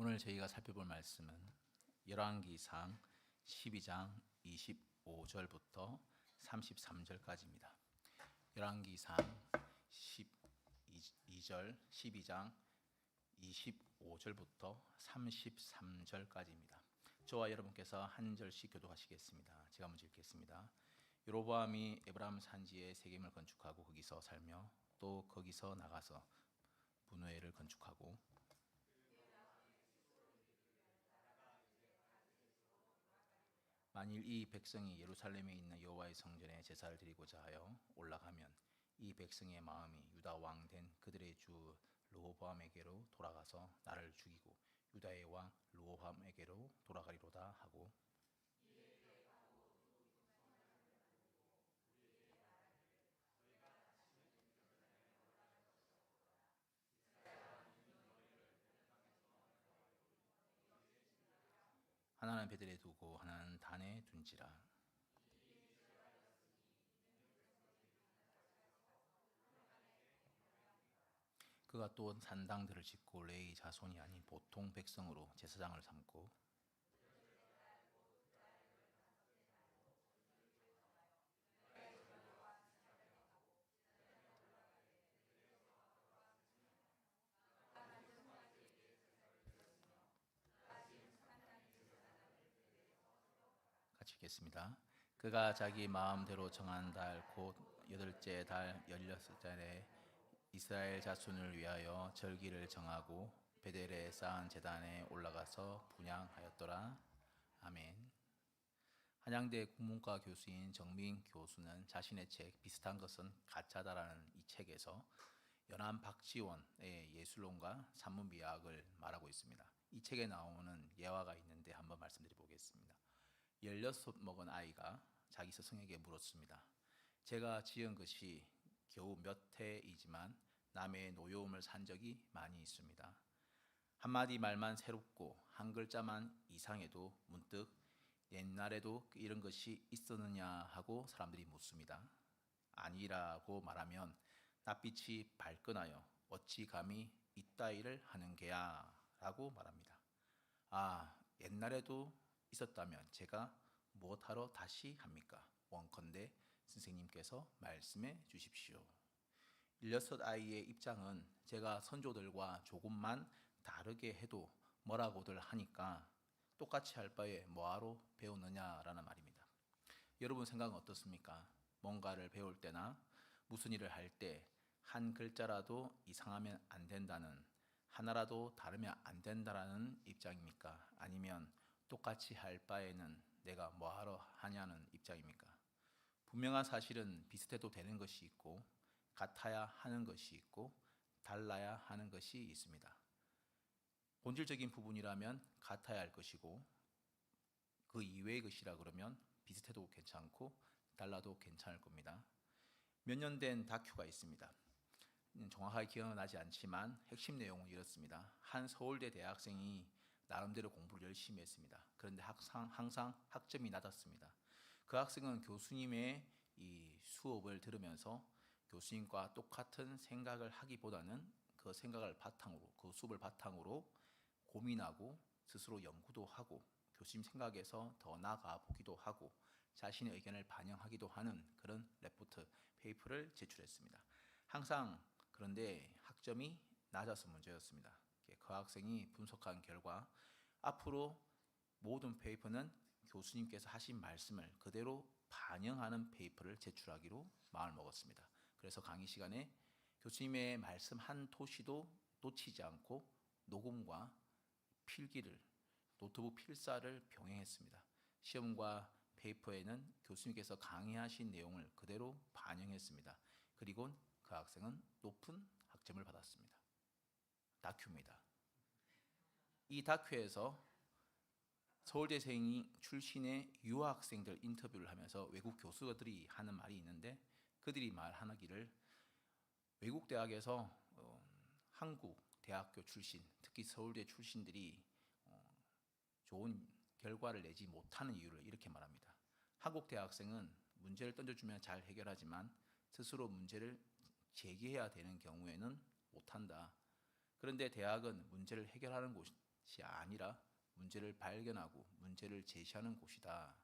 오늘 저희가 살펴볼 말씀은 열왕기상 12장 25절부터 33절까지입니다. 열왕기상 12장 25절부터 33절까지입니다. 저와 여러분께서 한 절씩 교독하시겠습니다. 제가 먼저 읽겠습니다. 여로보암이 에브라임 산지에 세겜을 건축하고 거기서 살며 또 거기서 나가서 분회를 건축하고 만일 이 백성이 예루살렘에 있는 여호와의 성전에 제사를 드리고자 하여 올라가면 이 백성의 마음이 유다 왕 된 그들의 주 르호보암에게로 돌아가서 나를 죽이고 유다의 왕 르호보암에게로 돌아가리로다 하고 하나는 베델에 두고 하나는 단에 둔지라. 그가 또 산당들을 짓고 레위 자손이 아닌 보통 백성으로 제사장을 삼고 같이 읽겠습니다. 그가 자기 마음대로 정한 달 곧 여덟째 달 16달에 이스라엘 자손을 위하여 절기를 정하고 베델에 쌓은 제단에 올라가서 분향하였더라. 아멘. 한양대 국문과 교수인 정민 교수는 자신의 책 비슷한 것은 가짜다라는 이 책에서 연암 박지원의 예술론과 산문비약을 말하고 있습니다. 이 책에 나오는 예화가 있는데 한번 말씀드려 보겠습니다. 16 먹은 아이가 자기 스승에게 물었습니다. 제가 지은 것이 겨우 몇 해이지만 남의 노여움을 산 적이 많이 있습니다. 한마디 말만 새롭고 한 글자만 이상해도 문득 옛날에도 이런 것이 있었느냐 하고 사람들이 묻습니다. 아니라고 말하면 낯빛이 발끈하여 어찌 감히 이따위를 하는 게야 라고 말합니다. 아, 옛날에도 있었다면 제가 무엇하러 다시 합니까? 원컨대 선생님께서 말씀해 주십시오. 16 아이의 입장은 제가 선조들과 조금만 다르게 해도 뭐라고들 하니까 똑같이 할 바에 뭐하러 배우느냐라는 말입니다. 여러분 생각은 어떻습니까? 뭔가를 배울 때나 무슨 일을 할 때 한 글자라도 이상하면 안 된다는, 하나라도 다르면 안 된다라는 입장입니까? 아니면 똑같이 할 바에는 내가 뭐하러 하냐는 입장입니까? 분명한 사실은 비슷해도 되는 것이 있고 같아야 하는 것이 있고 달라야 하는 것이 있습니다. 본질적인 부분이라면 같아야 할 것이고 그 이외의 것이라 그러면 비슷해도 괜찮고 달라도 괜찮을 겁니다. 몇 년 된 다큐가 있습니다. 정확하게 기억은 나지 않지만 핵심 내용은 이렇습니다. 한 서울대 대학생이 나름대로 공부를 열심히 했습니다. 그런데 항상 학점이 낮았습니다. 그 학생은 교수님의 이 수업을 들으면서 교수님과 똑같은 생각을 하기보다는 그 생각을 바탕으로, 그 수업을 바탕으로 고민하고 스스로 연구도 하고 교수님 생각에서 더 나아가 보기도 하고 자신의 의견을 반영하기도 하는 그런 레포트 페이퍼를 제출했습니다. 항상 그런데 학점이 낮아서 문제였습니다. 그 학생이 분석한 결과 앞으로 모든 페이퍼는 교수님께서 하신 말씀을 그대로 반영하는 페이퍼를 제출하기로 마음을 먹었습니다. 그래서 강의 시간에 교수님의 말씀 한 토시도 놓치지 않고 녹음과 필기를, 노트북 필사를 병행했습니다. 시험과 페이퍼에는 교수님께서 강의하신 내용을 그대로 반영했습니다. 그리고 그 학생은 높은 학점을 받았습니다. 다큐입니다. 이 다큐에서 서울대생 출신의 유학생들 인터뷰를 하면서 외국 교수들이 하는 말이 있는데 그들이 말하기를 외국 대학에서 한국 대학교 출신, 특히 서울대 출신들이 좋은 결과를 내지 못하는 이유를 이렇게 말합니다. 한국 대학생은 문제를 던져주면 잘 해결하지만 스스로 문제를 제기해야 되는 경우에는 못한다. 그런데 대학은 문제를 해결하는 곳, 곳이 아니라 문제를 발견하고 문제를 제시하는 곳이다.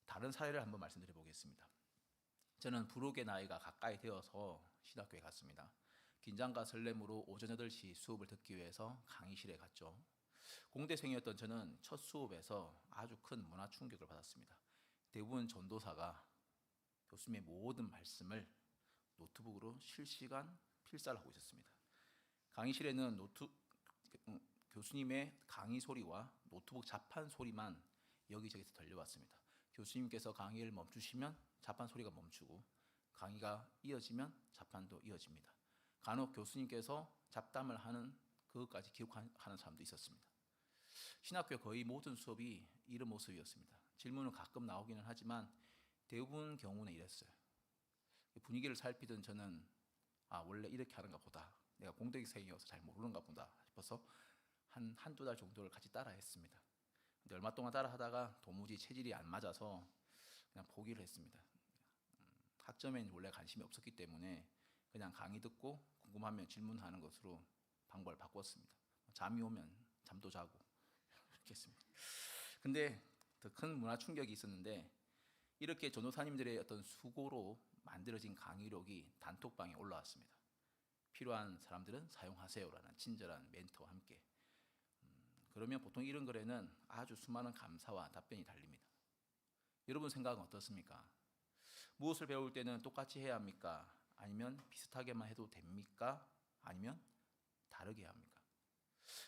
다른 사례를 한번 말씀드려 보겠습니다. 저는 부록의 나이가 가까이 되어서 신학교에 갔습니다. 긴장과 설렘으로 오전 8시 수업을 듣기 위해서 강의실에 갔죠. 공대생이었던 저는 첫 수업에서 아주 큰 문화 충격을 받았습니다. 대부분 전도사가 교수님의 모든 말씀을 노트북으로 실시간 필사를 하고 있었습니다. 강의실에는 교수님의 강의 소리와 노트북 자판 소리만 여기저기서 들려왔습니다. 교수님께서 강의를 멈추시면 자판 소리가 멈추고 강의가 이어지면 자판도 이어집니다. 간혹 교수님께서 잡담을 하는 그것까지 기록하는 사람도 있었습니다. 신학교 거의 모든 수업이 이런 모습이었습니다. 질문은 가끔 나오기는 하지만 대부분 경우는 이랬어요. 분위기를 살피던 저는 원래 이렇게 하는가 보다. 내가 공대생이어서 잘 모르는가 보다 싶어서 한두 달 정도를 같이 따라 했습니다. 근데 얼마 동안 따라 하다가 도무지 체질이 안 맞아서 그냥 포기를 했습니다. 학점엔 원래 관심이 없었기 때문에 그냥 강의 듣고 궁금하면 질문하는 것으로 방법을 바꿨습니다. 잠이 오면 잠도 자고 이렇게 했습니다. 근데 더 큰 문화 충격이 있었는데 이렇게 전도사님들의 어떤 수고로 만들어진 강의록이 단톡방에 올라왔습니다. 필요한 사람들은 사용하세요라는 친절한 멘트와 함께. 그러면 보통 이런 글에는 아주 수많은 감사와 답변이 달립니다. 여러분 생각은 어떻습니까? 무엇을 배울 때는 똑같이 해야 합니까? 아니면 비슷하게만 해도 됩니까? 아니면 다르게 해야 합니까?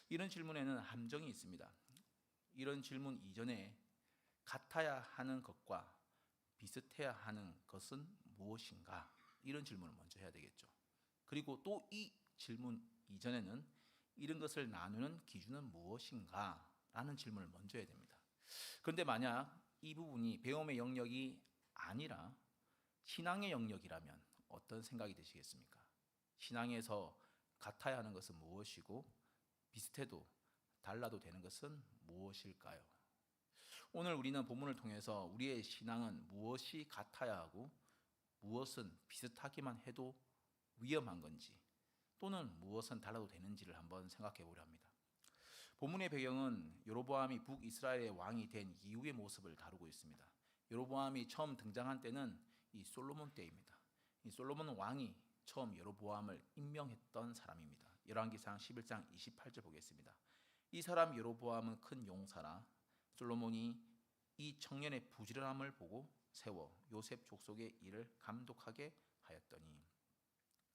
이런 질문에는 함정이 있습니다. 이런 질문 이전에 같아야 하는 것과 비슷해야 하는 것은 무엇인가? 이런 질문을 먼저 해야 되겠죠. 그리고 또 이 질문 이전에는 이런 것을 나누는 기준은 무엇인가? 라는 질문을 먼저 해야 됩니다. 그런데 만약 이 부분이 배움의 영역이 아니라 신앙의 영역이라면 어떤 생각이 드시겠습니까? 신앙에서 같아야 하는 것은 무엇이고 비슷해도 달라도 되는 것은 무엇일까요? 오늘 우리는 본문을 통해서 우리의 신앙은 무엇이 같아야 하고 무엇은 비슷하기만 해도 위험한 건지 또는 무엇은 달라도 되는지를 한번 생각해 보려 합니다. 본문의 배경은 여로보암이 북이스라엘의 왕이 된 이후의 모습을 다루고 있습니다. 여로보암이 처음 등장한 때는 이 솔로몬 때입니다. 이 솔로몬 왕이 처음 여로보암을 임명했던 사람입니다. 열왕기상 11장 28절 보겠습니다. 이 사람 여로보암은 큰 용사라 솔로몬이 이 청년의 부지런함을 보고 세워 요셉 족속의 일을 감독하게 하였더니.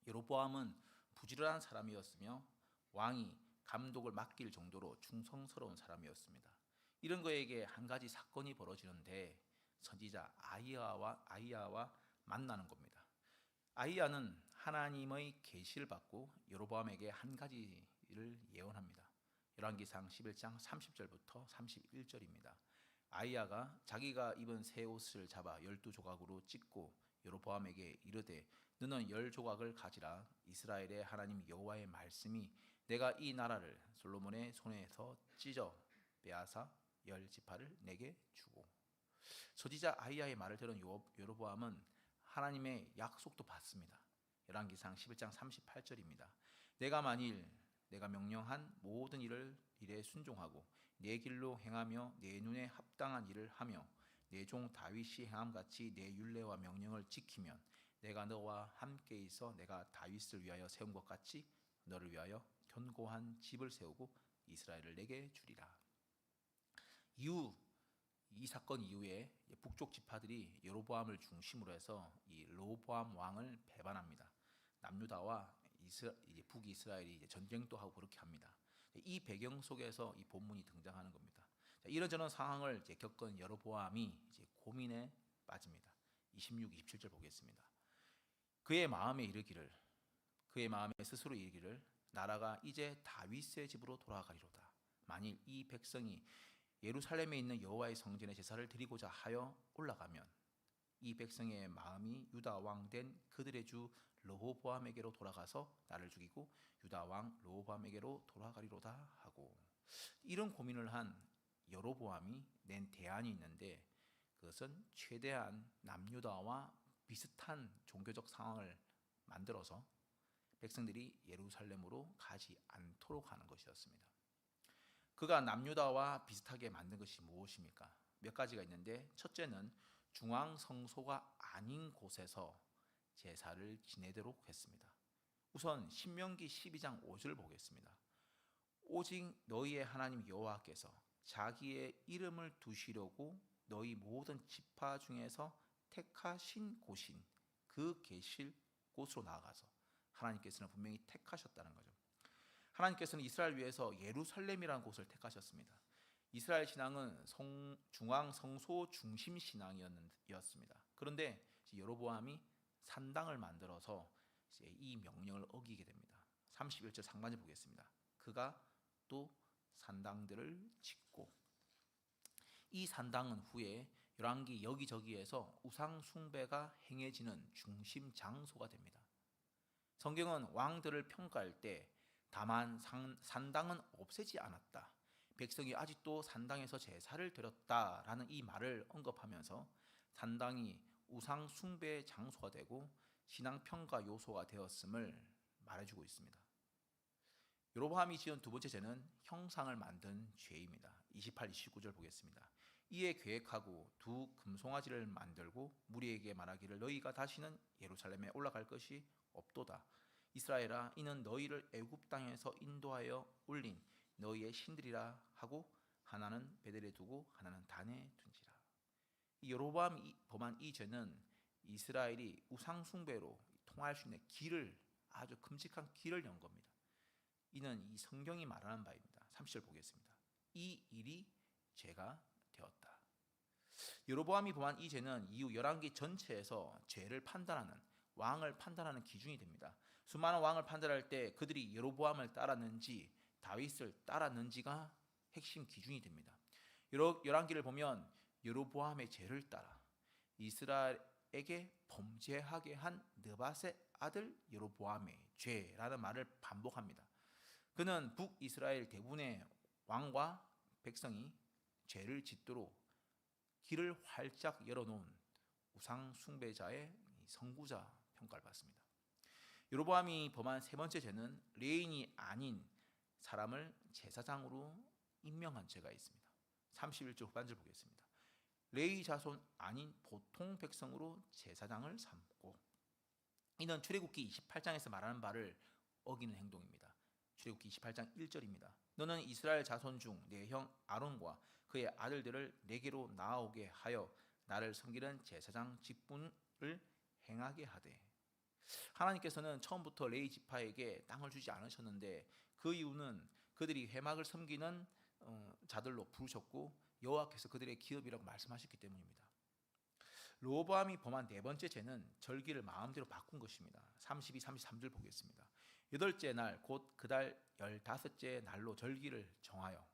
여로보암은 부지런한 사람이었으며 왕이 감독을 맡길 정도로 충성스러운 사람이었습니다. 이런 그에게 한 가지 사건이 벌어지는데 선지자 아히야와 만나는 겁니다. 아히야는 하나님의 계시를 받고 여로보암에게 한 가지를 예언합니다. 열왕기상 11장 30절부터 31절입니다. 아히야가 자기가 입은 새 옷을 잡아 12조각으로 찢고 여로보암에게 이르되 너는 10조각을 가지라. 이스라엘의 하나님 여호와의 말씀이 내가 이 나라를 솔로몬의 손에서 찢어 빼앗아 10지파를 내게 주고. 선지자 아히야의 말을 들은 여로보암은 하나님의 약속도 받습니다. 열왕기상 11장 38절입니다. 내가 만일 내가 명령한 모든 일에 순종하고 내 길로 행하며 내 눈에 합당한 일을 하며 내 종 다윗이 행함같이 내 율례와 명령을 지키면 내가 너와 함께 있어 내가 다윗을 위하여 세운 것 같이 너를 위하여 견고한 집을 세우고 이스라엘을 내게 주리라. 이 사건 이후에 북쪽 지파들이 여로보암을 중심으로 해서 이 르호보암 왕을 배반합니다. 남유다와 북이스라엘이 전쟁도 하고 그렇게 합니다. 이 배경 속에서 이 본문이 등장하는 겁니다. 이런저런 상황을 겪은 여로보암이 고민에 빠집니다. 26, 27절 보겠습니다. 그의 마음에 스스로 이르기를 나라가 이제 다윗의 집으로 돌아가리로다. 만일 이 백성이 예루살렘에 있는 여호와의 성전에 제사를 드리고자 하여 올라가면 이 백성의 마음이 유다 왕 된 그들의 주 르호보암에게로 돌아가서 나를 죽이고 유다 왕 르호보암에게로 돌아가리로다 하고. 이런 고민을 한 여로보암이 낸 대안이 있는데 그것은 최대한 남유다와 비슷한 종교적 상황을 만들어서 백성들이 예루살렘으로 가지 않도록 하는 것이었습니다. 그가 남유다와 비슷하게 만든 것이 무엇입니까? 몇 가지가 있는데, 첫째는 중앙 성소가 아닌 곳에서 제사를 지내도록 했습니다. 우선 신명기 12장 5절 보겠습니다. 오직 너희의 하나님 여호와께서 자기의 이름을 두시려고 너희 모든 지파 중에서 택하신 곳인 그 계실 곳으로 나아가서, 하나님께서는 분명히 택하셨다는 거죠. 하나님께서는 이스라엘 위해서 예루살렘이라는 곳을 택하셨습니다. 이스라엘 신앙은 중앙 성소 중심 신앙이었습니다. 그런데 여로보암이 산당을 만들어서 이 명령을 어기게 됩니다. 31절 상반절 보겠습니다. 그가 또 산당들을 짓고, 이 산당은 후에 열왕기 여기저기에서 우상 숭배가 행해지는 중심 장소가 됩니다. 성경은 왕들을 평가할 때 다만 산당은 없애지 않았다, 백성이 아직도 산당에서 제사를 드렸다라는 이 말을 언급하면서 산당이 우상 숭배의 장소가 되고 신앙 평가 요소가 되었음을 말해주고 있습니다. 여로보암이 지은 두 번째 죄는 형상을 만든 죄입니다. 28, 29절 보겠습니다. 이에 계획하고 두 금송아지를 만들고 무리에게 말하기를 너희가 다시는 예루살렘에 올라갈 것이 없도다. 이스라엘아, 이는 너희를 애굽 땅에서 인도하여 올린 너희의 신들이라 하고 하나는 베델에 두고 하나는 단에 둔지라. 이 여로보암이 범한 이 죄는 이스라엘이 우상 숭배로 통할 수 있는 길을, 아주 끔찍한 길을 연 겁니다. 이는 이 성경이 말하는 바입니다. 30절 보겠습니다. 이 일이 죄가 되었다. 여로보암이 범한 이 죄는 이후 열왕기 전체에서 죄를 판단하는, 왕을 판단하는 기준이 됩니다. 수많은 왕을 판단할 때 그들이 여로보암을 따랐는지 다윗을 따랐는지가 핵심 기준이 됩니다. 열왕기를 보면 여로보암의 죄를 따라 이스라엘에게 범죄하게 한 느밧의 아들 여로보암의 죄라는 말을 반복합니다. 그는 북이스라엘 대부분의 왕과 백성이 죄를 짓도록 길을 활짝 열어놓은 우상 숭배자의 선구자 평가를 받습니다. 여로보암이 범한 세 번째 죄는 레인이 아닌 사람을 제사장으로 임명한 죄가 있습니다. 31절 후반절 보겠습니다. 레위 자손 아닌 보통 백성으로 제사장을 삼고, 이는 출애굽기 28장에서 말하는 바를 어기는 행동입니다. 출애굽기 28장 1절입니다. 너는 이스라엘 자손 중 내 형 아론과 그의 아들들을 내게로 나아오게 하여 나를 섬기는 제사장 직분을 행하게 하되. 하나님께서는 처음부터 레위 지파에게 땅을 주지 않으셨는데 그 이유는 그들이 회막을 섬기는 자들로 부르셨고 여호와께서 그들의 기업이라고 말씀하셨기 때문입니다. 르호보암이 범한 네 번째 죄는 절기를 마음대로 바꾼 것입니다. 32, 33절 보겠습니다. 여덟째 날 곧 그달 15째 날로 절기를 정하여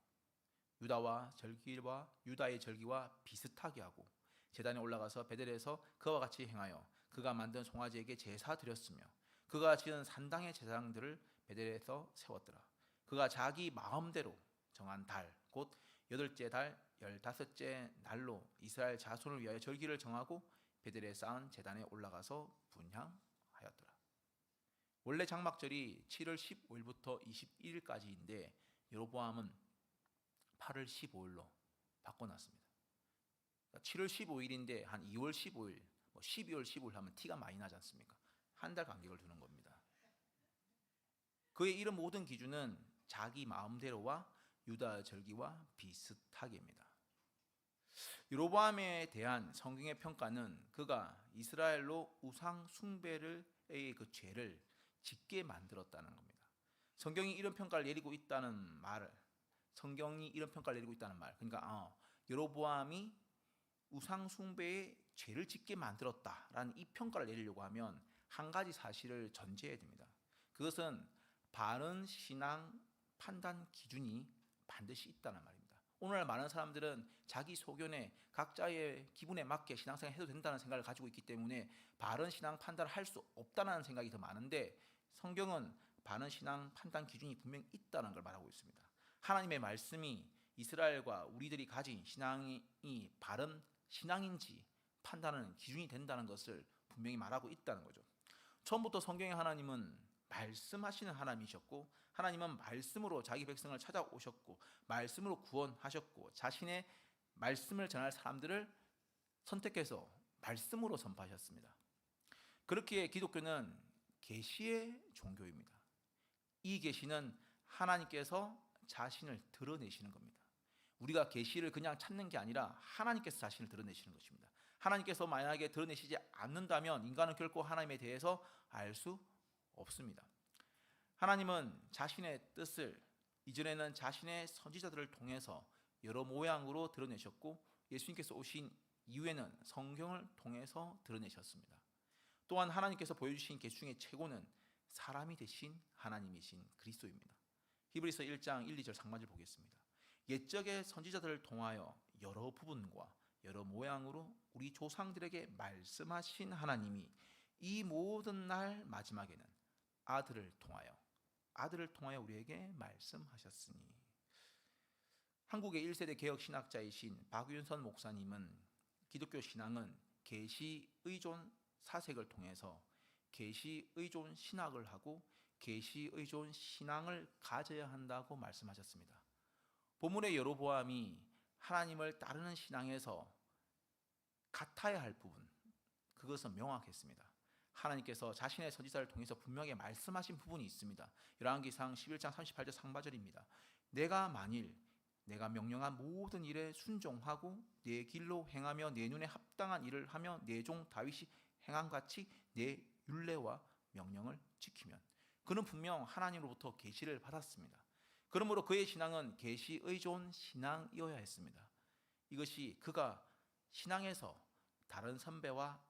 유다의 절기와 비슷하게 하고 제단에 올라가서 베델에서 그와 같이 행하여 그가 만든 송아지에게 제사 드렸으며 그가 지은 산당의 제사장들을 베델에서 세웠더라. 그가 자기 마음대로 정한 달 곧 여덟째 달 15째 날로 이스라엘 자손을 위하여 절기를 정하고 베델에 쌓은 제단에 올라가서 분향하였더라. 원래 장막절이 7월 15일부터 21일까지인데 여로보암은 8월 15일로 바꿔놨습니다. 7월 15일인데 한 2월 15일, 12월 15일 하면 티가 많이 나지 않습니까? 한 달 간격을 두는 겁니다. 그의 이런 모든 기준은 자기 마음대로와 유다 절기와 비슷하게입니다. 여로보암에 대한 성경의 평가는 그가 이스라엘로 우상 숭배의 그 죄를 짓게 만들었다는 겁니다. 성경이 이런 평가를 내리고 있다는 말, 그러니까 여로보암이 우상 숭배의 죄를 짓게 만들었다라는 이 평가를 내리려고 하면 한 가지 사실을 전제해야 됩니다. 그것은 바른 신앙 판단 기준이 반드시 있다는 말입니다. 오늘날 많은 사람들은 자기 소견에 각자의 기분에 맞게 신앙생활 해도 된다는 생각을 가지고 있기 때문에 바른 신앙 판단을 할 수 없다는 생각이 더 많은데, 성경은 바른 신앙 판단 기준이 분명히 있다는 걸 말하고 있습니다. 하나님의 말씀이 이스라엘과 우리들이 가진 신앙이 바른 신앙인지 판단하는 기준이 된다는 것을 분명히 말하고 있다는 거죠. 처음부터 성경의 하나님은 말씀하시는 하나님이셨고 하나님은 말씀으로 자기 백성을 찾아오셨고 말씀으로 구원하셨고 자신의 말씀을 전할 사람들을 선택해서 말씀으로 선포하셨습니다. 그렇기에 기독교는 계시의 종교입니다. 이 계시는 하나님께서 자신을 드러내시는 겁니다. 우리가 계시를 그냥 찾는 게 아니라 하나님께서 자신을 드러내시는 것입니다. 하나님께서 만약에 드러내시지 않는다면 인간은 결코 하나님에 대해서 알 수 없습니다. 하나님은 자신의 뜻을 이전에는 자신의 선지자들을 통해서 여러 모양으로 드러내셨고 예수님께서 오신 이후에는 성경을 통해서 드러내셨습니다. 또한 하나님께서 보여주신 계시 중에 최고는 사람이 되신 하나님이신 그리스도입니다. 히브리서 1장 1, 2절 상반절 보겠습니다. 옛적의 선지자들을 통하여 여러 부분과 여러 모양으로 우리 조상들에게 말씀하신 하나님이 이 모든 날 마지막에는 아들을 통하여 우리에게 말씀하셨으니. 한국의 1세대 개혁 신학자이신 박윤선 목사님은 기독교 신앙은 계시 의존 사색을 통해서 계시 의존 신학을 하고 계시 의존 신앙을 가져야 한다고 말씀하셨습니다. 본문의 여로보암이 하나님을 따르는 신앙에서 같아야 할 부분, 그것은 명확했습니다. 하나님께서 자신의 선지자를 통해서 분명히 말씀하신 부분이 있습니다. 열왕기상 11장 38절 상반절입니다. 내가 만일 내가 명령한 모든 일에 순종하고 내 길로 행하며 내 눈에 합당한 일을 하며 내 종 다윗이 행한 같이 내 율례와 명령을 지키면, 그는 분명 하나님으로부터 계시를 받았습니다. 그러므로 그의 신앙은 계시 의존 신앙이어야 했습니다. 이것이 그가 신앙에서 다른 선배와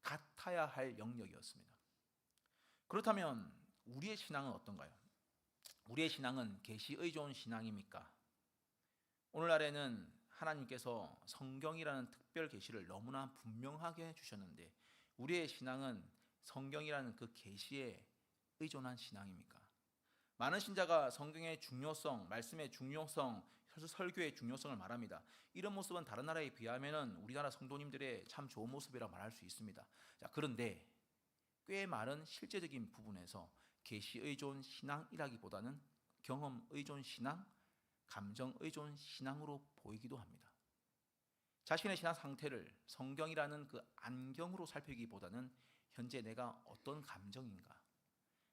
같아야 할 영역이었습니다. 그렇다면 우리의 신앙은 어떤가요? 우리의 신앙은 계시 의존 신앙입니까? 오늘날에는 하나님께서 성경이라는 특별 계시를 너무나 분명하게 주셨는데 우리의 신앙은 성경이라는 그 계시에 의존한 신앙입니까? 많은 신자가 성경의 중요성, 말씀의 중요성, 설교의 중요성을 말합니다. 이런 모습은 다른 나라에 비하면 우리나라 성도님들의 참 좋은 모습이라고 말할 수 있습니다. 자, 그런데 꽤 많은 실제적인 부분에서 계시 의존 신앙이라기보다는 경험 의존 신앙, 감정 의존 신앙으로 보이기도 합니다. 자신의 신앙 상태를 성경이라는 그 안경으로 살피기보다는 현재 내가 어떤 감정인가,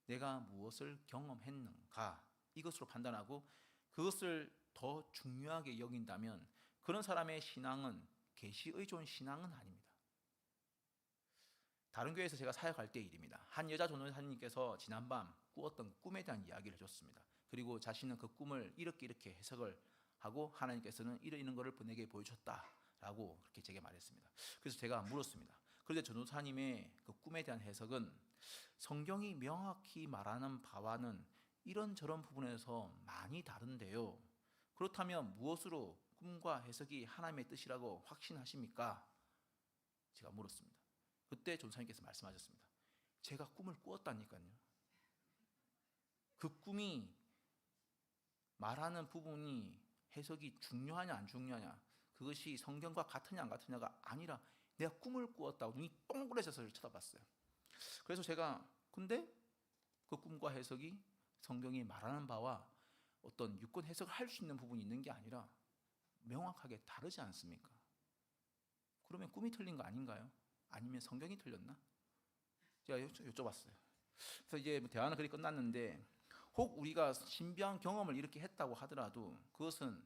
내가 무엇을 경험했는가, 이것으로 판단하고 그것을 더 중요하게 여긴다면 그런 사람의 신앙은 계시 의존 신앙은 아닙니다. 다른 교회에서 제가 사역할 때 일입니다. 한 여자 전도사님께서 지난밤 꾸었던 꿈에 대한 이야기를 해줬습니다. 그리고 자신은 그 꿈을 이렇게 해석을 하고 하나님께서는 이런 것을 내게 보여줬다라고 그렇게 제게 말했습니다. 그래서 제가 물었습니다. 그런데 전도사님의 그 꿈에 대한 해석은 성경이 명확히 말하는 바와는 이런저런 부분에서 많이 다른데요. 그렇다면 무엇으로 꿈과 해석이 하나님의 뜻이라고 확신하십니까? 제가 물었습니다. 그때 전도사님께서 말씀하셨습니다. 제가 꿈을 꾸었다니까요. 그 꿈이 말하는 부분이 해석이 중요하냐 안 중요하냐, 그것이 성경과 같으냐 안 같으냐가 아니라 내가 꿈을 꾸었다고 눈이 동그래져서 저를 쳐다봤어요. 그래서 제가 근데 그 꿈과 해석이 성경이 말하는 바와 어떤 유권 해석을 할 수 있는 부분이 있는 게 아니라 명확하게 다르지 않습니까? 그러면 꿈이 틀린 거 아닌가요? 아니면 성경이 틀렸나? 제가 여쭤봤어요. 그래서 이제 대화는 그리 끝났는데 혹 우리가 신비한 경험을 이렇게 했다고 하더라도 그것은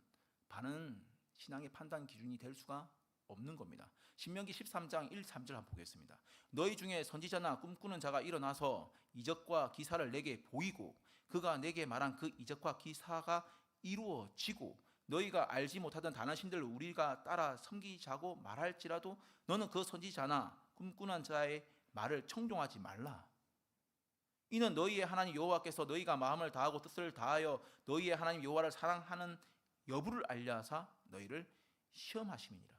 바른 신앙의 판단 기준이 될 수가 없는 겁니다. 신명기 13장 1, 3절 한번 보겠습니다. 너희 중에 선지자나 꿈꾸는 자가 일어나서 이적과 기사를 내게 보이고 그가 내게 말한 그 이적과 기사가 이루어지고 너희가 알지 못하던 다른 신들을 우리가 따라 섬기자고 말할지라도 너는 그 선지자나 꿈꾸는 자의 말을 청종하지 말라. 이는 너희의 하나님 여호와께서 너희가 마음을 다하고 뜻을 다하여 너희의 하나님 여호와를 사랑하는 여부를 알려하사 너희를 시험하심이니라.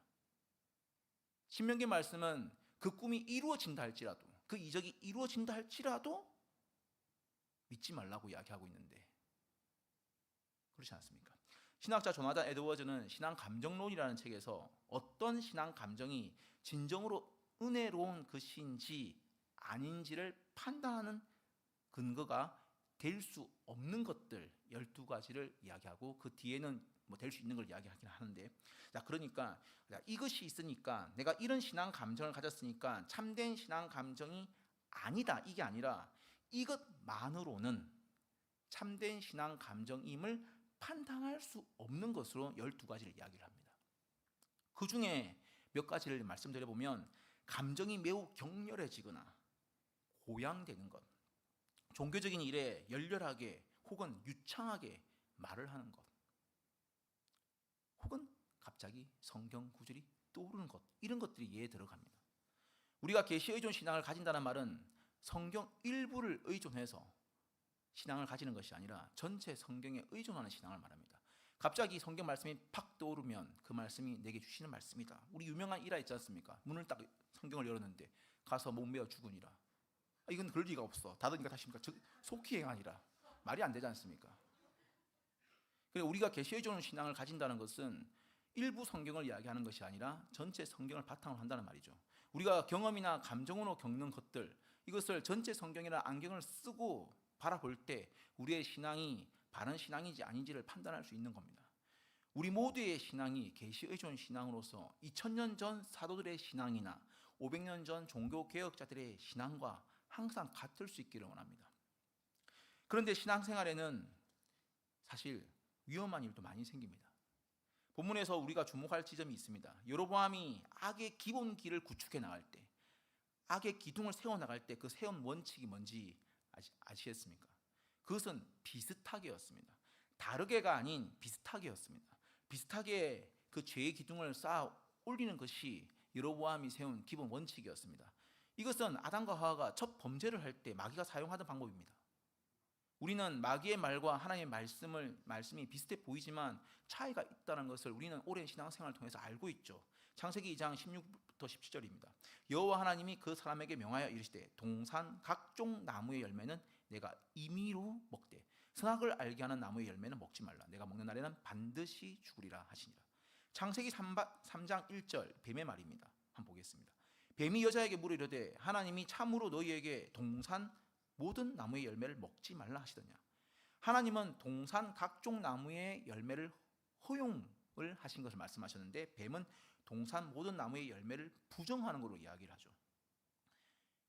신명기 말씀은 그 꿈이 이루어진다 할지라도, 그 이적이 이루어진다 할지라도 믿지 말라고 이야기하고 있는데 그렇지 않습니까? 신학자 조나단 에드워즈는 신앙 감정론이라는 책에서 어떤 신앙 감정이 진정으로 은혜로운 것인지 아닌지를 판단하는 근거가 될 수 없는 것들 12가지를 이야기하고 그 뒤에는 뭐 될 수 있는 걸 이야기하긴 하는데, 자, 그러니까 이것이 있으니까 내가 이런 신앙 감정을 가졌으니까 참된 신앙 감정이 아니다, 이게 아니라 이것만으로는 참된 신앙 감정임을 판단할 수 없는 것으로 12가지를 이야기를 합니다. 그 중에 몇 가지를 말씀드려보면, 감정이 매우 격렬해지거나 고양되는 것, 종교적인 일에 열렬하게 혹은 유창하게 말을 하는 것, 혹은 갑자기 성경 구절이 떠오르는 것, 이런 것들이 이해에 들어갑니다. 우리가 계시 의존 신앙을 가진다는 말은 성경 일부를 의존해서 신앙을 가지는 것이 아니라 전체 성경에 의존하는 신앙을 말합니다. 갑자기 성경 말씀이 팍 떠오르면 그 말씀이 내게 주시는 말씀이다. 우리 유명한 일화 있지 않습니까? 문을 딱 성경을 열었는데 가서 못 메어 죽으니라. 이건 그럴 리가 없어. 닫으니까 다십니까? 속히행하니라. 말이 안 되지 않습니까? 우리가 계시 의존 신앙을 가진다는 것은 일부 성경을 이야기하는 것이 아니라 전체 성경을 바탕으로 한다는 말이죠. 우리가 경험이나 감정으로 겪는 것들, 이것을 전체 성경이나 안경을 쓰고 바라볼 때 우리의 신앙이 바른 신앙인지 아닌지를 판단할 수 있는 겁니다. 우리 모두의 신앙이 계시 의존 신앙으로서 2000년 전 사도들의 신앙이나 500년 전 종교 개혁자들의 신앙과 항상 같을 수 있기를 원합니다. 그런데 신앙생활에는 사실 위험한 일도 많이 생깁니다. 본문에서 우리가 주목할 지점이 있습니다. 여로보암이 악의 기본 길을 구축해 나갈 때, 악의 기둥을 세워나갈 때 그 세운 원칙이 뭔지 아시겠습니까? 그것은 비슷하게였습니다. 다르게가 아닌 비슷하게였습니다. 비슷하게 그 죄의 기둥을 쌓아 올리는 것이 여로보암이 세운 기본 원칙이었습니다. 이것은 아담과 하와가 첫 범죄를 할 때 마귀가 사용하던 방법입니다. 우리는 마귀의 말과 하나님의 말씀이 비슷해 보이지만 차이가 있다는 것을 우리는 오랜 신앙생활을 통해서 알고 있죠. 창세기 2장 16부터 17절입니다. 여호와 하나님이 그 사람에게 명하여 이르시되 동산 각종 나무의 열매는 내가 임의로 먹되 선악을 알게 하는 나무의 열매는 먹지 말라. 내가 먹는 날에는 반드시 죽으리라 하시니라. 창세기 3장 1절 뱀의 말입니다. 한번 보겠습니다. 뱀이 여자에게 물어 이르되 하나님이 참으로 너희에게 동산 모든 나무의 열매를 먹지 말라 하시더냐. 하나님은 동산 각종 나무의 열매를 허용을 하신 것을 말씀하셨는데, 뱀은 동산 모든 나무의 열매를 부정하는 것으로 이야기를 하죠.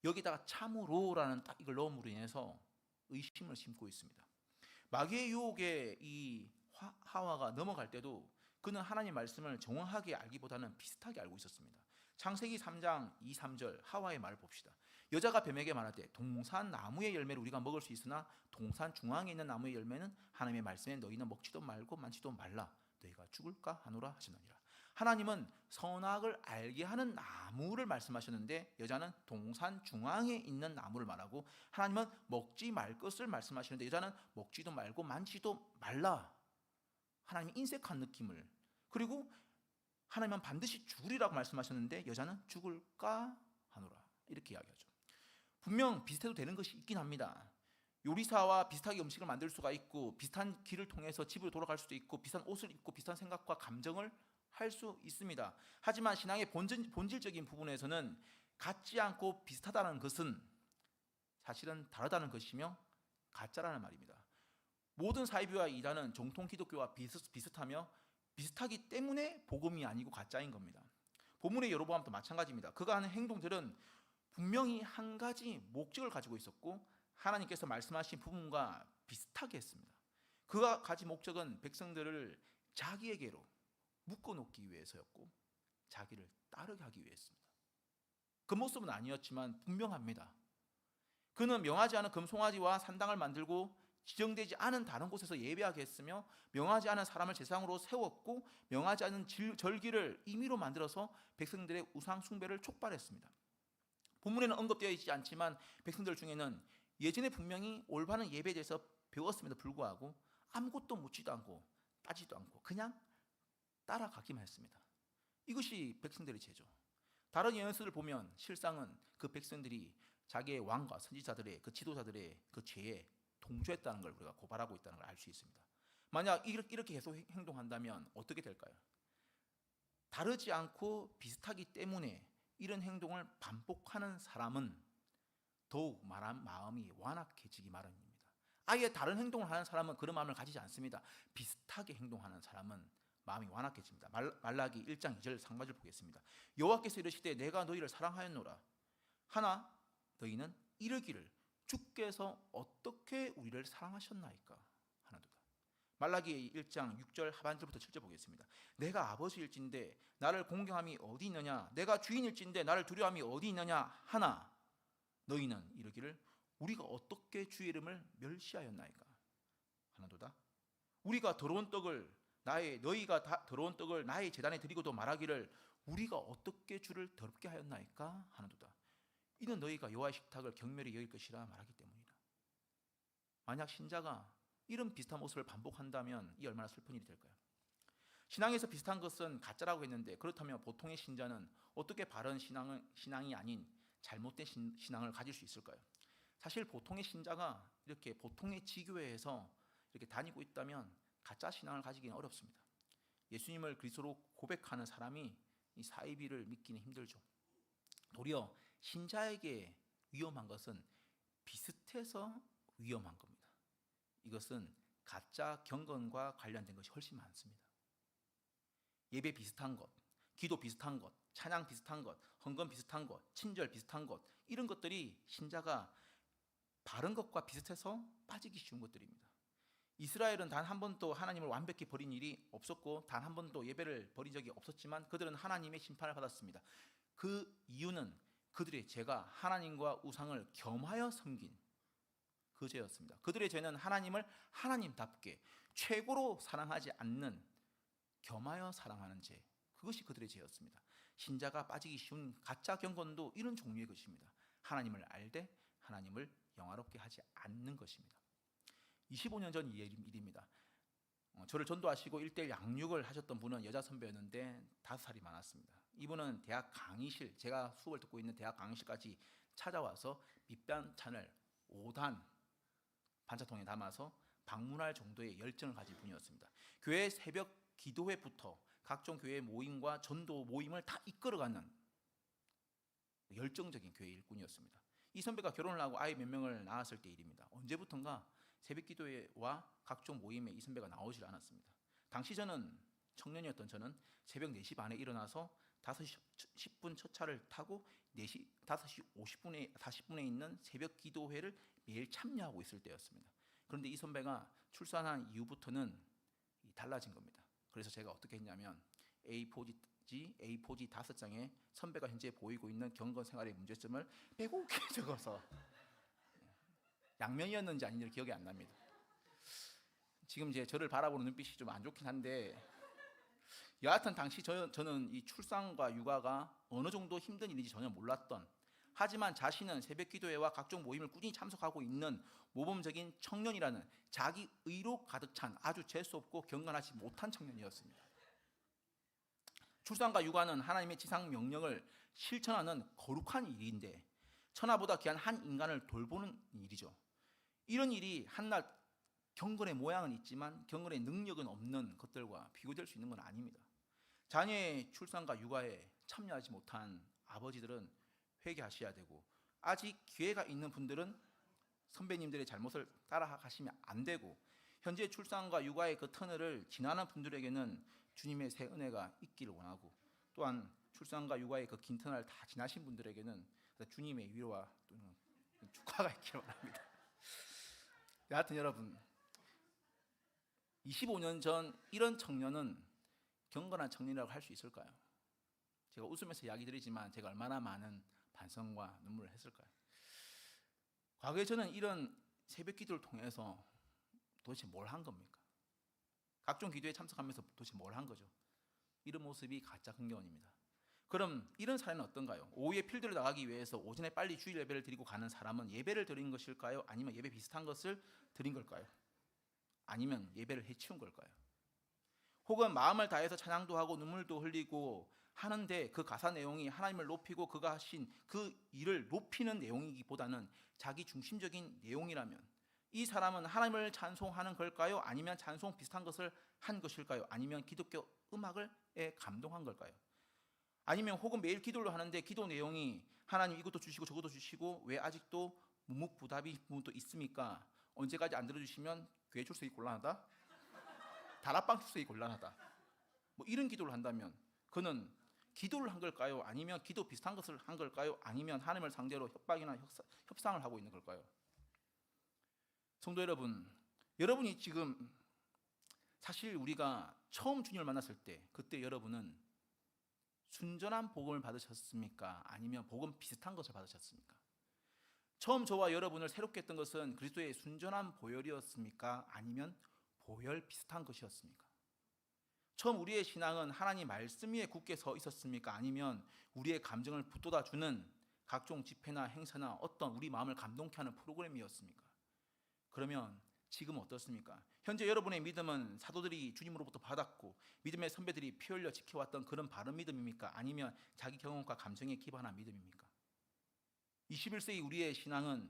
여기다가 참으로라는 딱 이걸 넣음으로 인해서 의심을 심고 있습니다. 마귀의 유혹에 이 하와가 넘어갈 때도 그는 하나님 말씀을 정확하게 알기보다는 비슷하게 알고 있었습니다. 창세기 3장 2, 3절 하와의 말을 봅시다. 여자가 뱀에게 말하되 동산 나무의 열매를 우리가 먹을 수 있으나 동산 중앙에 있는 나무의 열매는 하나님의 말씀에 너희는 먹지도 말고 만지도 말라. 너희가 죽을까 하노라 하시느니라. 하나님은 선악을 알게 하는 나무를 말씀하셨는데 여자는 동산 중앙에 있는 나무를 말하고, 하나님은 먹지 말 것을 말씀하시는데 여자는 먹지도 말고 만지도 말라. 하나님이 인색한 느낌을, 그리고 하나님은 반드시 죽으리라고 말씀하셨는데 여자는 죽을까 하노라 이렇게 이야기하죠. 분명 비슷해도 되는 것이 있긴 합니다. 요리사와 비슷하게 음식을 만들 수가 있고 비슷한 길을 통해서 집으로 돌아갈 수도 있고 비슷한 옷을 입고 비슷한 생각과 감정을 할 수 있습니다. 하지만 신앙의 본질적인 부분에서는 같지 않고 비슷하다는 것은 사실은 다르다는 것이며 가짜라는 말입니다. 모든 사이비와 이단은 정통 기독교와 비슷하며 비슷하기 때문에 복음이 아니고 가짜인 겁니다. 본문의 여로보암도 마찬가지입니다. 그가 하는 행동들은 분명히 한 가지 목적을 가지고 있었고 하나님께서 말씀하신 부분과 비슷하게 했습니다. 그가 가진 목적은 백성들을 자기에게로 묶어놓기 위해서였고 자기를 따르게 하기 위해였습니다. 그 모습은 아니었지만 분명합니다. 그는 명하지 않은 금송아지와 산당을 만들고 지정되지 않은 다른 곳에서 예배하게 했으며 명하지 않은 사람을 제사장으로 세웠고 명하지 않은 절기를 임의로 만들어서 백성들의 우상 숭배를 촉발했습니다. 본문에는 언급되어 있지 않지만 백성들 중에는 예전에 분명히 올바른 예배에 대해서 배웠음에도 불구하고 아무것도 묻지도 않고 따지도 않고 그냥 따라가기만 했습니다. 이것이 백성들의 죄죠. 다른 예언서를 보면 실상은 그 백성들이 자기의 왕과 선지자들의 그 지도자들의 그 죄에 동조했다는 걸 우리가 고발하고 있다는 걸 알 수 있습니다. 만약 이렇게 계속 행동한다면 어떻게 될까요? 다르지 않고 비슷하기 때문에 이런 행동을 반복하는 사람은 더욱 마음이 완악해지기 마련입니다. 아예 다른 행동을 하는 사람은 그런 마음을 가지지 않습니다. 비슷하게 행동하는 사람은 마음이 완악해집니다. 말라기 1장 2절 상반절 보겠습니다. 여호와께서 이르시되 내가 너희를 사랑하였노라. 하나 너희는 이르기를 주께서 어떻게 우리를 사랑하셨나이까 하나도다. 말라기 1장 6절 하반절부터 7절 보겠습니다. 내가 아버지일진데 나를 공경함이 어디 있느냐, 내가 주인일진데 나를 두려움이 어디 있느냐 하나 너희는 이르기를 우리가 어떻게 주의 이름을 멸시하였나이까 하나도다. 우리가 더러운 떡을 너희가 더러운 떡을 나의 제단에 드리고도 말하기를 우리가 어떻게 주를 더럽게 하였나이까 하나도다. 이는 너희가 여호와의 식탁을 경멸히 여길 것이라 말하기 때문이라. 만약 신자가 이런 비슷한 모습을 반복한다면 이 얼마나 슬픈 일이 될까요? 신앙에서 비슷한 것은 가짜라고 했는데, 그렇다면 보통의 신자는 어떻게 바른 신앙이 아닌 잘못된 신앙을 가질 수 있을까요? 사실 보통의 신자가 이렇게 보통의 지교회에서 이렇게 다니고 있다면 가짜 신앙을 가지기는 어렵습니다. 예수님을 그리스도로 고백하는 사람이 이 사이비를 믿기는 힘들죠. 도리어 신자에게 위험한 것은 비슷해서 위험한 겁니다. 이것은 가짜 경건과 관련된 것이 훨씬 많습니다. 예배 비슷한 것, 기도 비슷한 것, 찬양 비슷한 것, 헌금 비슷한 것, 친절 비슷한 것, 이런 것들이 신자가 바른 것과 비슷해서 빠지기 쉬운 것들입니다. 이스라엘은 단 한 번도 하나님을 완벽히 버린 일이 없었고 단 한 번도 예배를 버린 적이 없었지만 그들은 하나님의 심판을 받았습니다. 그 이유는 그들의 죄가 하나님과 우상을 겸하여 섬긴 그 죄였습니다. 그들의 죄는 하나님을 하나님답게 최고로 사랑하지 않는 겸하여 사랑하는 죄, 그것이 그들의 죄였습니다. 신자가 빠지기 쉬운 가짜 경건도 이런 종류의 것입니다. 하나님을 알되 하나님을 영화롭게 하지 않는 것입니다. 25년 전 일입니다. 저를 전도하시고 1:1 양육을 하셨던 분은 여자 선배였는데 5살이 많았습니다. 이분은 대학 강의실, 제가 수업을 듣고 있는 대학 강의실까지 찾아와서 밑반찬을 5단 반찬통에 담아서 방문할 정도의 열정을 가진 분이었습니다. 교회 새벽 기도회부터 각종 교회 모임과 전도 모임을 다 이끌어가는 열정적인 교회 일꾼이었습니다. 이 선배가 결혼을 하고 아이 몇 명을 낳았을 때 일입니다. 언제부턴가 새벽 기도회와 각종 모임에 이 선배가 나오질 않았습니다. 당시 저는 청년이었던 저는 새벽 4시 반에 일어나서 5시 10분 첫 차를 타고 5시 40분에 있는 새벽 기도회를 매일 참여하고 있을 때였습니다. 그런데 이 선배가 출산한 이후부터는 달라진 겁니다. 그래서 제가 어떻게 했냐면 A4지 5장에 선배가 현재 보이고 있는 경건 생활의 문제점을 빼곡히 적어서, 양면이었는지 아닌지 기억이 안 납니다. 지금 이제 저를 바라보는 눈빛이 좀 안 좋긴 한데, 여하튼 당시 저는 이 출산과 육아가 어느 정도 힘든 일인지 전혀 몰랐던, 하지만 자신은 새벽 기도회와 각종 모임을 꾸준히 참석하고 있는 모범적인 청년이라는 자기 의로 가득 찬 아주 재수없고 경건하지 못한 청년이었습니다. 출산과 육아는 하나님의 지상 명령을 실천하는 거룩한 일인데 천하보다 귀한 한 인간을 돌보는 일이죠. 이런 일이 한낱 경건의 모양은 있지만 경건의 능력은 없는 것들과 비교될 수 있는 건 아닙니다. 자녀의 출산과 육아에 참여하지 못한 아버지들은 회개하셔야 되고, 아직 기회가 있는 분들은 선배님들의 잘못을 따라가시면 안 되고, 현재 출산과 육아의 그 터널을 지나는 분들에게는 주님의 새 은혜가 있기를 원하고, 또한 출산과 육아의 그 긴 터널을 다 지나신 분들에게는 주님의 위로와 또는 축하가 있기를 원합니다. 여하튼 여러분, 25년 전 이런 청년은 경건한 청년이라고 할 수 있을까요? 제가 웃으면서 이야기 드리지만 제가 얼마나 많은 반성과 눈물을 했을까요? 과거에 저는 이런 새벽 기도를 통해서 도대체 뭘 한 겁니까? 각종 기도에 참석하면서 도대체 뭘 한 거죠? 이런 모습이 가짜 긍견입니다. 그럼 이런 사례는 어떤가요? 오후에 필드를 나가기 위해서 오전에 빨리 주일 예배를 드리고 가는 사람은 예배를 드린 것일까요? 아니면 예배 비슷한 것을 드린 걸까요? 아니면 예배를 해치운 걸까요? 혹은 마음을 다해서 찬양도 하고 눈물도 흘리고 하는데 그 가사 내용이 하나님을 높이고 그가 하신 그 일을 높이는 내용이기보다는 자기 중심적인 내용이라면 이 사람은 하나님을 찬송하는 걸까요? 아니면 찬송 비슷한 것을 한 것일까요? 아니면 기독교 음악에 감동한 걸까요? 아니면 혹은 매일 기도를 하는데 기도 내용이 하나님 이것도 주시고 저것도 주시고 왜 아직도 묵묵부답이 부분도 있습니까? 언제까지 안 들어주시면 교회 출석이 곤란하다, 다락방 출석이 곤란하다, 뭐 이런 기도를 한다면 그는 기도를 한 걸까요? 아니면 기도 비슷한 것을 한 걸까요? 아니면 하나님을 상대로 협박이나 협상을 하고 있는 걸까요? 성도 여러분, 여러분이 지금 사실 우리가 처음 주님을 만났을 때 그때 여러분은 순전한 복음을 받으셨습니까? 아니면 복음 비슷한 것을 받으셨습니까? 처음 저와 여러분을 새롭게 했던 것은 그리스도의 순전한 보혈이었습니까? 아니면 보혈 비슷한 것이었습니까? 처음 우리의 신앙은 하나님 말씀 위에 굳게 서 있었습니까? 아니면 우리의 감정을 북돋아주는 각종 집회나 행사나 어떤 우리 마음을 감동케 하는 프로그램이었습니까? 그러면 지금 어떻습니까? 현재 여러분의 믿음은 사도들이 주님으로부터 받았고 믿음의 선배들이 피 흘려 지켜왔던 그런 바른 믿음입니까? 아니면 자기 경험과 감정에 기반한 믿음입니까? 21세기 우리의 신앙은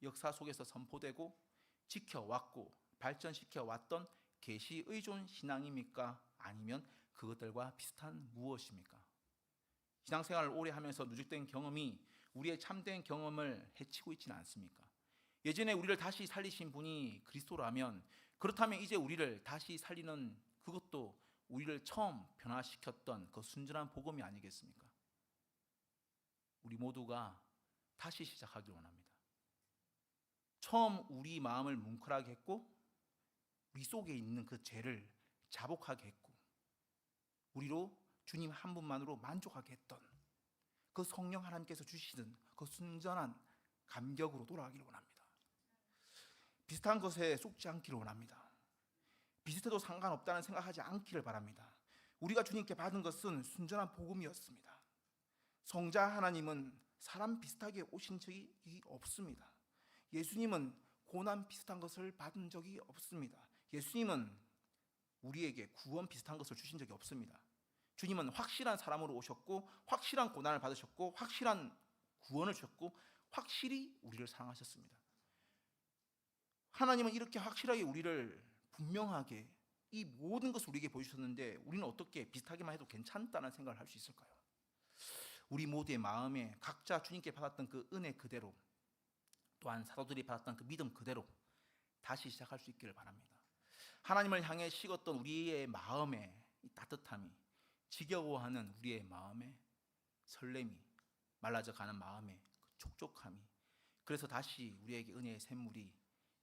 역사 속에서 선포되고 지켜왔고 발전시켜왔던 계시 의존 신앙입니까? 아니면 그것들과 비슷한 무엇입니까? 신앙생활을 오래 하면서 누적된 경험이 우리의 참된 경험을 해치고 있지는 않습니까? 예전에 우리를 다시 살리신 분이 그리스도라면 그렇다면 이제 우리를 다시 살리는 그것도 우리를 처음 변화시켰던 그 순전한 복음이 아니겠습니까? 우리 모두가 다시 시작하길 원합니다. 처음 우리 마음을 뭉클하게 했고 우리 속에 있는 그 죄를 자복하게 했고 우리로 주님 한 분만으로 만족하게 했던 그 성령 하나님께서 주시는 그 순전한 감격으로 돌아가기를 원합니다. 비슷한 것에 속지 않기를 원합니다. 비슷해도 상관없다는 생각하지 않기를 바랍니다. 우리가 주님께 받은 것은 순전한 복음이었습니다. 성자 하나님은 사람 비슷하게 오신 적이 없습니다. 예수님은 고난 비슷한 것을 받은 적이 없습니다. 예수님은 우리에게 구원 비슷한 것을 주신 적이 없습니다. 주님은 확실한 사람으로 오셨고 확실한 고난을 받으셨고 확실한 구원을 주셨고 확실히 우리를 사랑하셨습니다. 하나님은 이렇게 확실하게 우리를 분명하게 이 모든 것을 우리에게 보여주셨는데 우리는 어떻게 비슷하게만 해도 괜찮다는 생각을 할 수 있을까요? 우리 모두의 마음에 각자 주님께 받았던 그 은혜 그대로 또한 사도들이 받았던 그 믿음 그대로 다시 시작할 수 있기를 바랍니다. 하나님을 향해 식었던 우리의 마음의 따뜻함이 지겨워하는 우리의 마음의 설렘이 말라져 가는 마음의 그 촉촉함이 그래서 다시 우리에게 은혜의 샘물이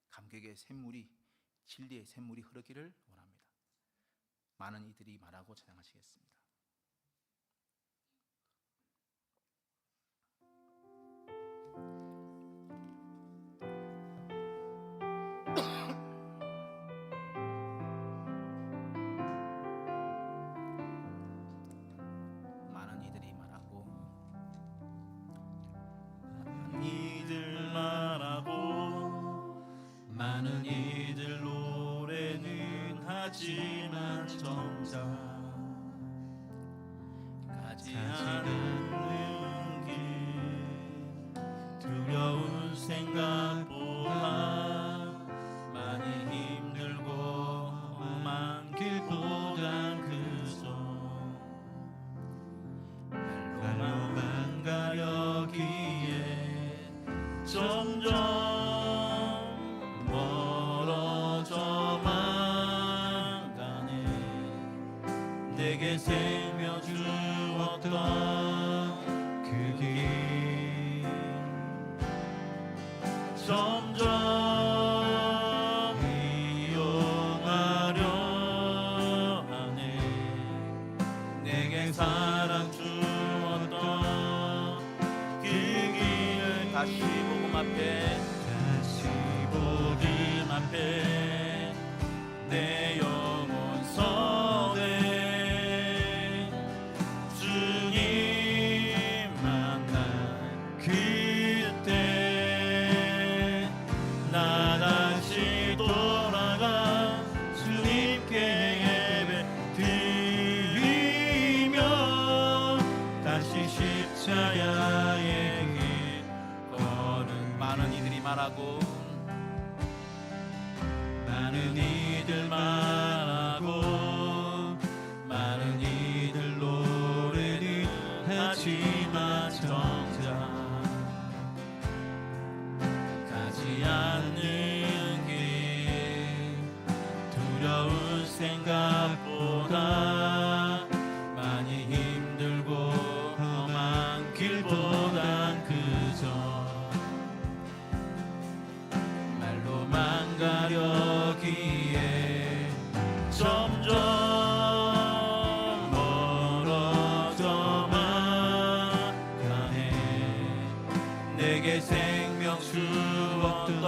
감격의 샘물이 진리의 샘물이 흐르기를 원합니다. 많은 이들이 말하고 찬양하시겠습니다. 많은 이들이 말하고 이들 말하고 많은 이들 노래는 하지만 정작 가지 않는 길 두려운 생각보다 많이 힘들고 험한 길보단 그저 날로만 가려기에 점점 멀어져만 가네. 내게 생명 주었던 그 길 점점 이용하려 하네. 내게 사랑 주었던 그 길을 다시 복음 앞에 복음 앞에 내 영혼 선해 생각보다 많이 힘들고 험한 길보단 그저 말로만 가려기에 점점 멀어져만 가네. 내게 생명 주었던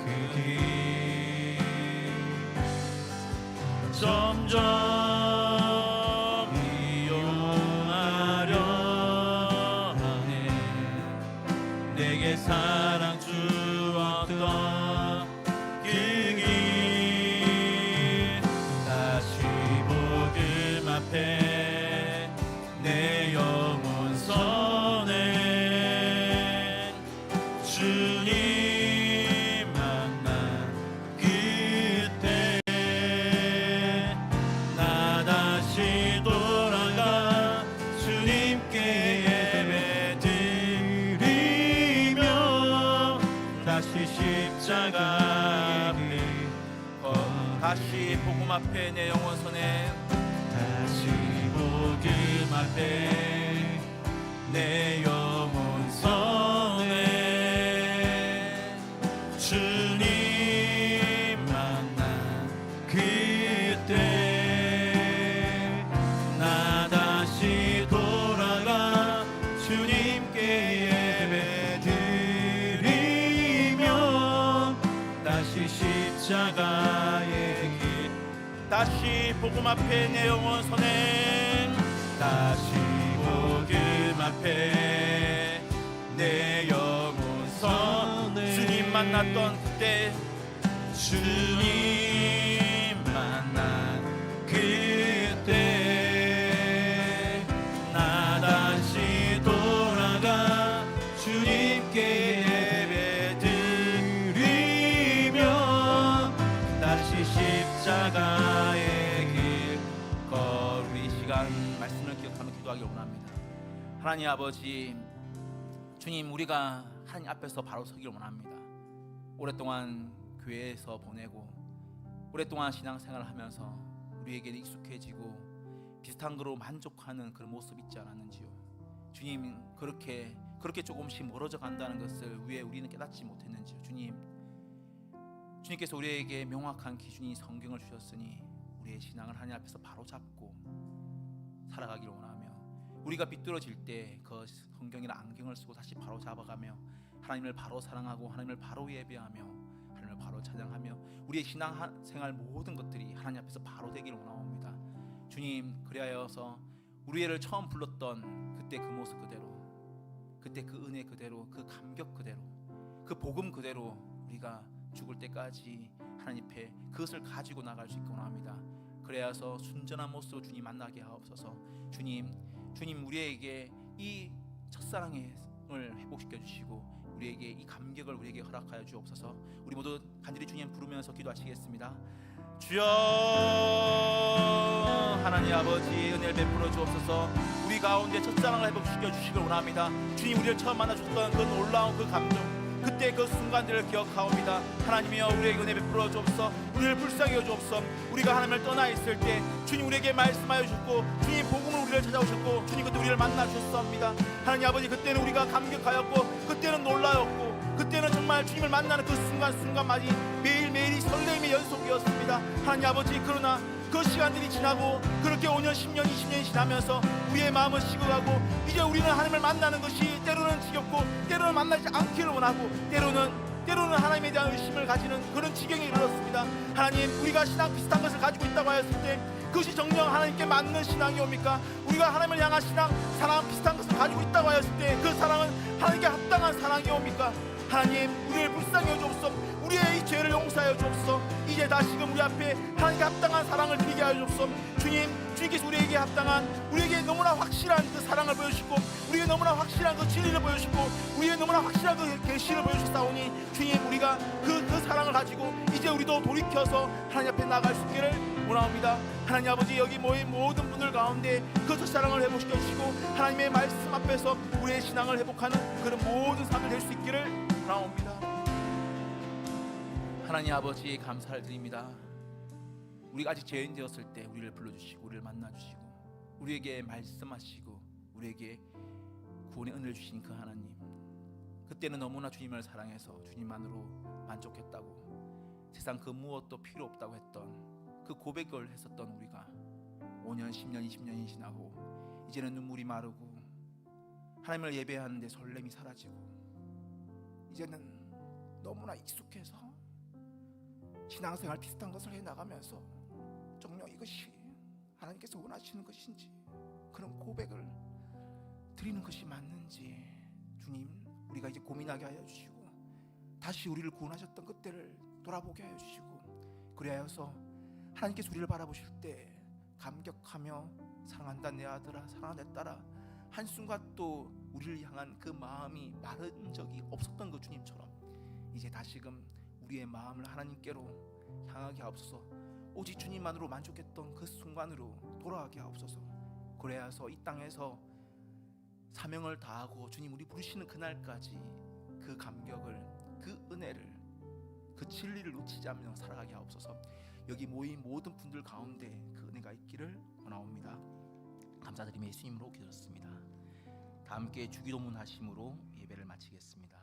그 길 점점 이용하려 하네. 내게 사랑 주었던 그 길 다시 복음 앞에 내 영혼 선해 주님 만난 그때 나 다시 돌아가 주님께 예배드리며 다시 십자가 앞에 다시 복음 앞에 내 영혼 선에 다시 복음 앞에 내 영혼 선해 주님 만난 그때 나 다시 돌아가 주님께 예배드리며 다시 십자가의 길 다시 복음 앞에 내 영혼 선에 다시 복음 앞에 내 영혼 선해 주님 만났던 그때 주님 만난 그때 나 다시 돌아가 주님께 예배드리며 다시 십자가의 길 우리 이 시간 말씀을 기억하며 기도하기 원합니다. 하나님 아버지, 주님, 우리가 하나님 앞에서 바로 서기를 원합니다. 오랫동안 교회에서 보내고 오랫동안 신앙생활을 하면서 우리에게 익숙해지고 비슷한 거로 만족하는 그런 모습 있지 않았는지요. 주님, 그렇게 조금씩 멀어져 간다는 것을 왜 우리는 깨닫지 못했는지요. 주님께서 우리에게 명확한 기준이 성경을 주셨으니 우리의 신앙을 하나님 앞에서 바로 잡고 살아가기를 원하며, 우리가 비뚤어질 때 그 성경이나 안경을 쓰고 다시 바로 잡아가며 하나님을 바로 사랑하고 하나님을 바로 예배하며 하나님을 바로 찬양하며 우리의 신앙생활 모든 것들이 하나님 앞에서 바로 되기를 원하옵니다. 주님, 그리하여서 우리를 처음 불렀던 그때 그 모습 그대로, 그때 그 은혜 그대로, 그 감격 그대로, 그 복음 그대로 우리가 죽을 때까지 하나님 앞에 그것을 가지고 나갈 수 있게 원합니다. 그래야서 순전한 모습으로 주님 만나게 하옵소서. 주님 우리에게 이 첫사랑을 회복시켜 주시고 우리에게 이 감격을 우리에게 허락하여 주옵소서. 우리 모두 간절히 주님 부르면서 기도하시겠습니다. 주여, 하나님 아버지, 은혜를 베풀어 주옵소서. 우리 가운데 첫사랑을 회복시켜 주시길 원합니다. 주님, 우리를 처음 만나셨던 그 놀라운 그 감정, 그때 그 순간들을 기억하옵니다. 하나님이여, 우리에게 은혜 베풀어 주옵소서. 우리를 불쌍히 여겨 주옵소서. 우리가 하나님을 떠나 있을 때 주님 우리에게 말씀하여 주셨고 주님 복음으로 우리를 찾아오셨고 주님 그때 우리를 만나 주셨습니다. 하나님 아버지, 그때는 우리가 감격하였고 그때는 놀라웠고 그때는 정말 주님을 만나는 그 순간순간마다 매일매일이 설렘의 연속이었습니다. 하나님 아버지, 그러나 그 시간들이 지나고 그렇게 5년, 10년, 20년이 지나면서 우리의 마음은 식어가고 이제 우리는 하나님을 만나는 것이 때로는 지겹고 때로는 만나지 않기를 원하고 때로는 하나님에 대한 의심을 가지는 그런 지경에 이르렀습니다. 하나님, 우리가 신앙 비슷한 것을 가지고 있다고 하였을 때 그것이 정녕 하나님께 맞는 신앙이옵니까? 우리가 하나님을 향한 사랑 비슷한 것을 가지고 있다고 하였을 때 그 사랑은 하나님께 합당한 사랑이옵니까? 하나님, 우리를 불쌍히 여주옵소서. 우리의 이 죄를 용서하여 주옵소서. 이제 다시금 우리 앞에 하나님께 합당한 사랑을 드리게 하여 주옵소서. 주님께서 우리에게 합당한, 우리에게 너무나 확실한 그 사랑을 보여주시고 우리에게 너무나 확실한 그 진리를 보여주시고 우리에게 너무나 확실한 그 계시를 보여주셨사오니 주님, 우리가 그 사랑을 가지고 이제 우리도 돌이켜서 하나님 앞에 나아갈 수 있기를 원합니다. 하나님 아버지, 여기 모인 모든 분들 가운데 그 첫사랑을 회복시켜 주시고 하나님의 말씀 앞에서 우리의 신앙을 회복하는 그런 모든 삶을 될 수 있기를 원합니다. 하나님 아버지, 감사를 드립니다. 우리가 아직 죄인 되었을 때 우리를 불러주시고 우리를 만나주시고 우리에게 말씀하시고 우리에게 구원의 은혜를 주신 그 하나님, 그때는 너무나 주님을 사랑해서 주님만으로 만족했다고, 세상 그 무엇도 필요 없다고 했던 그 고백을 했었던 우리가 5년, 10년, 20년이 지나고 이제는 눈물이 마르고 하나님을 예배하는데 설렘이 사라지고 이제는 너무나 익숙해서 신앙생활 비슷한 것을 해나가면서 정녕 이것이 하나님께서 원하시는 것인지, 그런 고백을 드리는 것이 맞는지 주님, 우리가 이제 고민하게 하여 주시고 다시 우리를 구원하셨던 그때를 돌아보게 하여 주시고, 그리하여서 하나님께서 우리를 바라보실 때 감격하며 사랑한다 내 아들아, 사랑한다 내 딸아, 한순간도 우리를 향한 그 마음이 마른 적이 없었던 그 주님처럼 이제 다시금 우리의 마음을 하나님께로 향하게 하옵소서. 오직 주님만으로 만족했던 그 순간으로 돌아가게 하옵소서. 그래야서 이 땅에서 사명을 다하고 주님 우리 부르시는 그날까지 그 감격을, 그 은혜를, 그 진리를 놓치지 않으며 살아가게 하옵소서. 여기 모인 모든 분들 가운데 그 은혜가 있기를 원하옵니다. 감사드리며 예수님으로 기도했습니다. 다 함께 주기도문 하심으로 예배를 마치겠습니다.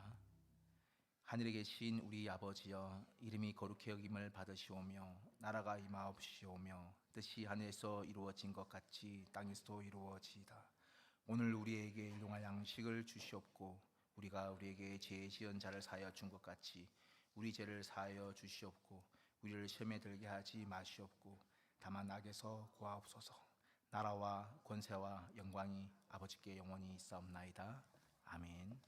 하늘에 계신 우리 아버지여, 이름이 거룩히 여김을 받으시오며 나라가 임하옵시오며 뜻이 하늘에서 이루어진 것 같이 땅에서도 이루어지이다. 오늘 우리에게 일용할 양식을 주시옵고 우리가 우리에게 죄 지은 자를 사하여 준 것 같이 우리 죄를 사하여 주시옵고 우리를 시험에 들게 하지 마시옵고 다만 악에서 구하옵소서. 나라와 권세와 영광이 아버지께 영원히 있사옵나이다. 아멘.